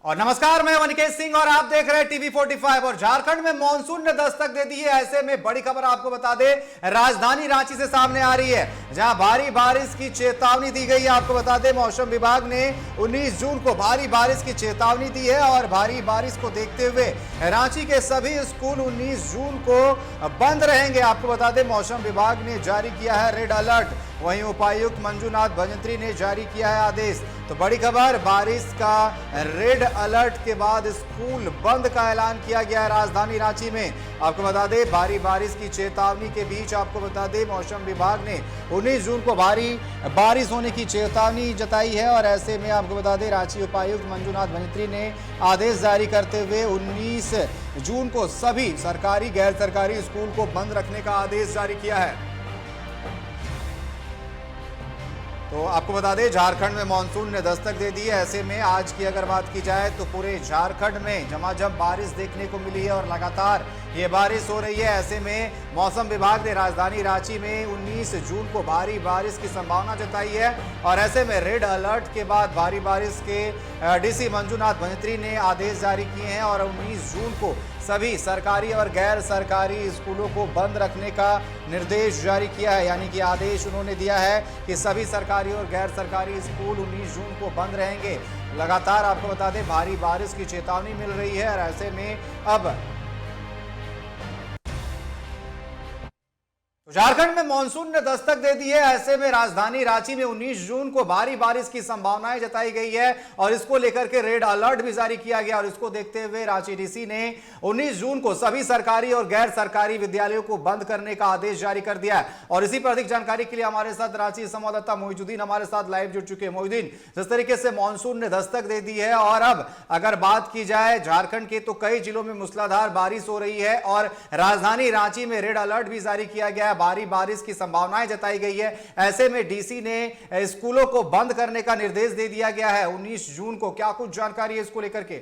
और नमस्कार, मैं अनिकेत सिंह और आप देख रहे हैं टीवी 45। और झारखंड में मानसून ने दस्तक दे दी है। ऐसे में बड़ी खबर आपको बता दें, राजधानी रांची से सामने आ रही है, जहां भारी बारिश की चेतावनी दी गई है। आपको बता दें, मौसम विभाग ने 19 जून को भारी बारिश की चेतावनी दी है और भारी बारिश को देखते हुए रांची के सभी स्कूल 19 जून को बंद रहेंगे। आपको बता दें, मौसम विभाग ने जारी किया है रेड अलर्ट। वहीं उपायुक्त मंजूनाथ भजंत्री ने जारी किया है आदेश। तो बड़ी खबर, बारिश का रेड अलर्ट के बाद स्कूल बंद का ऐलान किया गया है राजधानी रांची में। आपको बता दें, भारी बारिश की चेतावनी के बीच आपको बता दें, मौसम विभाग ने 19 जून को भारी बारिश होने की चेतावनी जताई है। और ऐसे में आपको बता दें, रांची उपायुक्त मंजूनाथ भजंत्री ने आदेश जारी करते हुए 19 जून को सभी सरकारी गैर सरकारी स्कूल को बंद रखने का आदेश जारी किया है। तो आपको बता दें, झारखंड में मानसून ने दस्तक दे दी है। ऐसे में आज की अगर बात की जाए तो पूरे झारखंड में झमाझम बारिश देखने को मिली है और लगातार ये बारिश हो रही है। ऐसे में मौसम विभाग ने राजधानी रांची में 19 जून को भारी बारिश की संभावना जताई है। और ऐसे में रेड अलर्ट के बाद भारी बारिश के डीसी मंजूनाथ भजंत्री ने आदेश जारी किए हैं और 19 जून को सभी सरकारी और गैर सरकारी स्कूलों को बंद रखने का निर्देश जारी किया है। यानी कि आदेश उन्होंने दिया है कि सभी सरकारी और गैर सरकारी स्कूल 19 जून को बंद रहेंगे। लगातार आपको बता दें, भारी बारिश की चेतावनी मिल रही है और ऐसे में अब झारखंड में मानसून ने दस्तक दे दी है। ऐसे में राजधानी रांची में 19 जून को भारी बारिश की संभावनाएं जताई गई है और इसको लेकर के रेड अलर्ट भी जारी किया गया। और इसको देखते हुए रांची डीसी ने 19 जून को सभी सरकारी और गैर सरकारी विद्यालयों को बंद करने का आदेश जारी कर दिया है। और इसी पर अधिक जानकारी के लिए हमारे साथ रांची संवाददाता मोहिउद्दीन हमारे साथ लाइव जुड़ चुके हैं। मोहिउद्दीन, जिस तरीके से मानसून ने दस्तक दे दी है और अब अगर बात की जाए झारखंड के, तो कई जिलों में मूसलाधार बारिश हो रही है और राजधानी रांची में रेड अलर्ट भी जारी किया गया है। भारी बारिश की संभावनाएं जताई गई है। ऐसे में डीसी ने स्कूलों को बंद करने का निर्देश दे दिया गया है 19 जून को। क्या कुछ जानकारी है इसको लेकर के?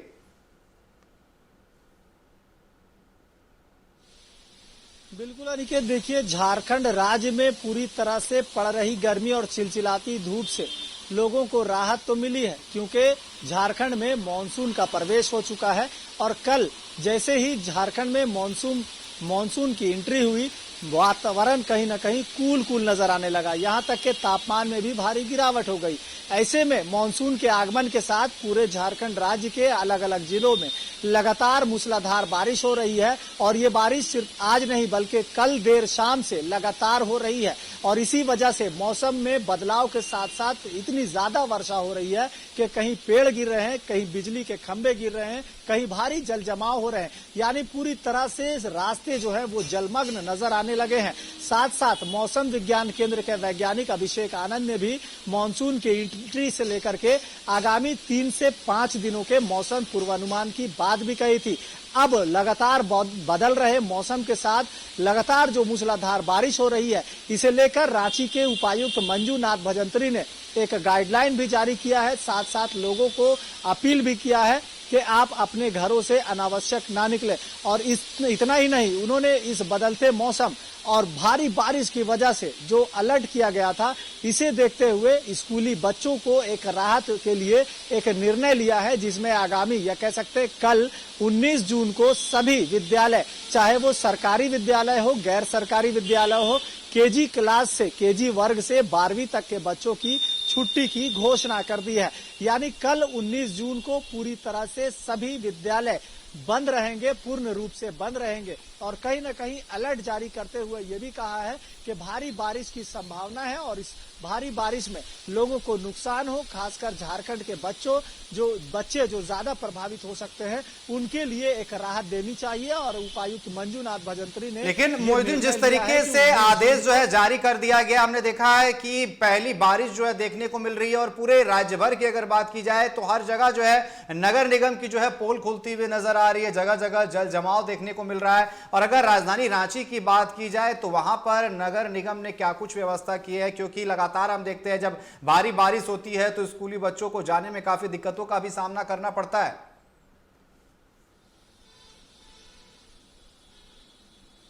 बिल्कुल अनिकेत, देखिए, झारखंड राज्य में पूरी तरह से पड़ रही गर्मी और चिलचिलाती धूप से लोगों को राहत तो मिली है, क्योंकि झारखंड में मानसून का प्रवेश हो चुका है। और कल जैसे ही झारखंड में मानसून की एंट्री हुई, वातावरण कहीं ना कहीं कूल नजर आने लगा। यहाँ तक के तापमान में भी भारी गिरावट हो गई। ऐसे में मानसून के आगमन के साथ पूरे झारखंड राज्य के अलग अलग जिलों में लगातार मूसलाधार बारिश हो रही है। और ये बारिश सिर्फ आज नहीं बल्कि कल देर शाम से लगातार हो रही है। और इसी वजह से मौसम में बदलाव के साथ साथ इतनी ज्यादा वर्षा हो रही है कि कहीं पेड़ गिर रहे हैं, कहीं बिजली के खंभे गिर रहे हैं, कहीं भारी जल जमाव हो रहे हैं। यानी पूरी तरह से रास्ते जो है वो जलमग्न नजर आने लगे हैं। साथ साथ मौसम विज्ञान केंद्र के वैज्ञानिक अभिषेक आनंद ने भी मानसून के एंट्री से लेकर के आगामी 3 से 5 दिनों के मौसम पूर्वानुमान की बात भी कही थी। अब लगातार बदल रहे मौसम के साथ लगातार जो मूसलाधार बारिश हो रही है, इसे लेकर रांची के उपायुक्त मंजूनाथ भजंत्री ने एक गाइडलाइन भी जारी किया है। साथ साथ लोगों को अपील भी किया है कि आप अपने घरों से अनावश्यक ना निकले। और इतना ही नहीं, उन्होंने इस बदलते मौसम और भारी बारिश की वजह से जो अलर्ट किया गया था, इसे देखते हुए स्कूली बच्चों को एक राहत के लिए एक निर्णय लिया है, जिसमें आगामी या कह सकते हैं कल 19 जून को सभी विद्यालय, चाहे वो सरकारी विद्यालय हो, गैर सरकारी विद्यालय हो, केजी क्लास से, केजी वर्ग से 12वीं तक के बच्चों की छुट्टी की घोषणा कर दी है। यानी कल 19 जून को पूरी तरह से सभी विद्यालय बंद रहेंगे, पूर्ण रूप से बंद रहेंगे। और कहीं न कहीं अलर्ट जारी करते हुए ये भी कहा है कि भारी बारिश की संभावना है और इस भारी बारिश में लोगों को नुकसान हो, खासकर झारखंड के बच्चे जो ज्यादा प्रभावित हो सकते हैं, उनके लिए एक राहत देनी चाहिए। और उपायुक्त मंजूनाथ भजंत्री ने, लेकिन मोहिउद्दीन, जिस तरीके से आदेश जो है जारी कर दिया गया, हमने देखा है कि पहली बारिश जो है देखने को मिल रही है। और पूरे राज्य भर की अगर बात की जाए तो हर जगह जो है नगर निगम की जो है पोल खुलती हुई नजर आ रही है, जगह जगह जल जमाव देखने को मिल रहा है। और अगर राजधानी रांची की बात की जाए तो वहां पर नगर निगम ने क्या कुछ व्यवस्था की है, क्योंकि लगातार हम देखते हैं जब भारी बारिश होती है तो स्कूली बच्चों को जाने में काफी दिक्कतों का भी सामना करना पड़ता है।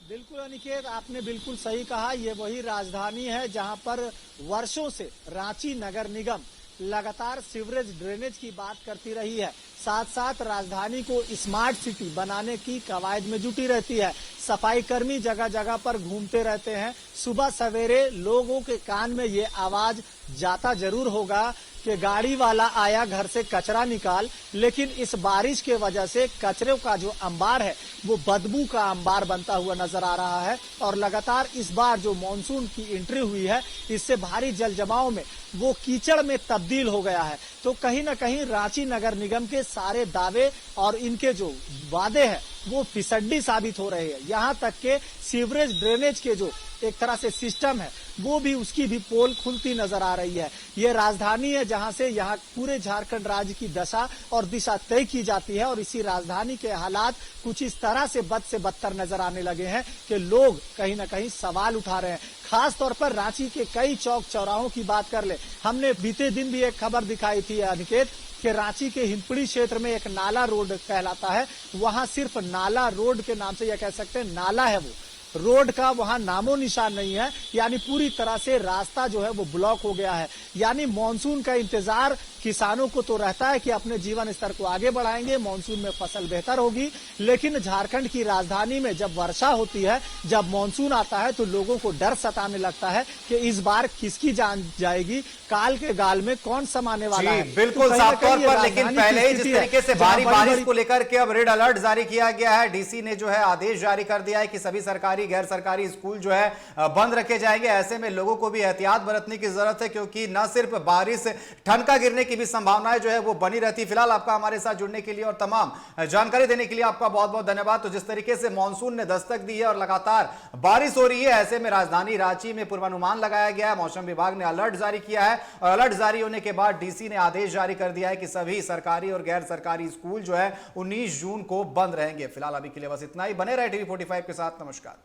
बिल्कुल अनिकेत, आपने बिल्कुल सही कहा। ये वही राजधानी है जहां पर वर्षों से रांची नगर निगम लगातार सीवरेज ड्रेनेज की बात करती रही है। साथ साथ राजधानी को स्मार्ट सिटी बनाने की कवायद में जुटी रहती है। सफाई कर्मी जगह जगह पर घूमते रहते हैं। सुबह सवेरे लोगों के कान में ये आवाज जाता जरूर होगा कि गाड़ी वाला आया घर से कचरा निकाल, लेकिन इस बारिश के वजह से कचरे का जो अंबार है वो बदबू का अंबार बनता हुआ नजर आ रहा है। और लगातार इस बार जो मानसून की एंट्री हुई है, इससे भारी जल जमाव में वो कीचड़ में तब्दील हो गया है। तो कहीं न कहीं रांची नगर निगम के सारे दावे और इनके जो वादे हैं वो फिसड्डी साबित हो रहे हैं। यहाँ तक के सीवरेज ड्रेनेज के जो एक तरह से सिस्टम है वो भी उसकी भी पोल खुलती नजर आ रही है। ये राजधानी है जहां से यहाँ पूरे झारखंड राज्य की दशा और दिशा तय की जाती है। और इसी राजधानी के हालात कुछ इस तरह से बद से बदतर नजर आने लगे हैं कि लोग कहीं न कहीं सवाल उठा रहे हैं। खास तौर पर रांची के कई चौक चौराहों की बात कर ले, हमने बीते दिन भी एक खबर दिखाई थी अनिकेत कि रांची के हिंदपीढ़ी क्षेत्र में एक नाला रोड कहलाता है, वहां सिर्फ नाला रोड के नाम से यह कह सकते हैं नाला है, वो रोड का वहां नामो निशान नहीं है। यानी पूरी तरह से रास्ता जो है वो ब्लॉक हो गया है। यानी मानसून का इंतजार किसानों को तो रहता है कि अपने जीवन स्तर को आगे बढ़ाएंगे, मानसून में फसल बेहतर होगी, लेकिन झारखंड की राजधानी में जब वर्षा होती है, जब मानसून आता है, तो लोगों को डर सताने लगता है कि इस बार किसकी जान जाएगी, काल के गाल में कौन समाने वाला है। बिल्कुल तो साफ तौर पर, लेकिन राजधानी पहले ही की जिस स्थिति तरीके से है, जहां भारी बड़ी-बड़ी बारिश को लेकर के अब रेड अलर्ट जारी किया गया है, डीसी ने जो है आदेश जारी कर दिया है कि सभी सरकारी गैर सरकारी स्कूल जो है बंद रखे जाएंगे। ऐसे में लोगों को भी एहतियात बरतने की जरूरत है, क्योंकि न सिर्फ बारिश, ठनका गिरने की भी संभावनाएं जो है वो बनी रहती है। फिलहाल आपका हमारे साथ जुड़ने के लिए और तमाम जानकारी देने के लिए आपका बहुत बहुत धन्यवाद। तो जिस तरीके से मानसून ने दस्तक दी है और लगातार बारिश हो रही है, ऐसे में राजधानी रांची में पूर्वानुमान लगाया गया है, मौसम विभाग ने अलर्ट जारी किया है और अलर्ट जारी होने के बाद डीसी ने आदेश जारी कर दिया है कि सभी सरकारी और गैर सरकारी स्कूल जो है 19 जून को बंद रहेंगे। फिलहाल अभी के लिए बस इतना ही। बने रहे टीवी 45 के साथ। नमस्कार।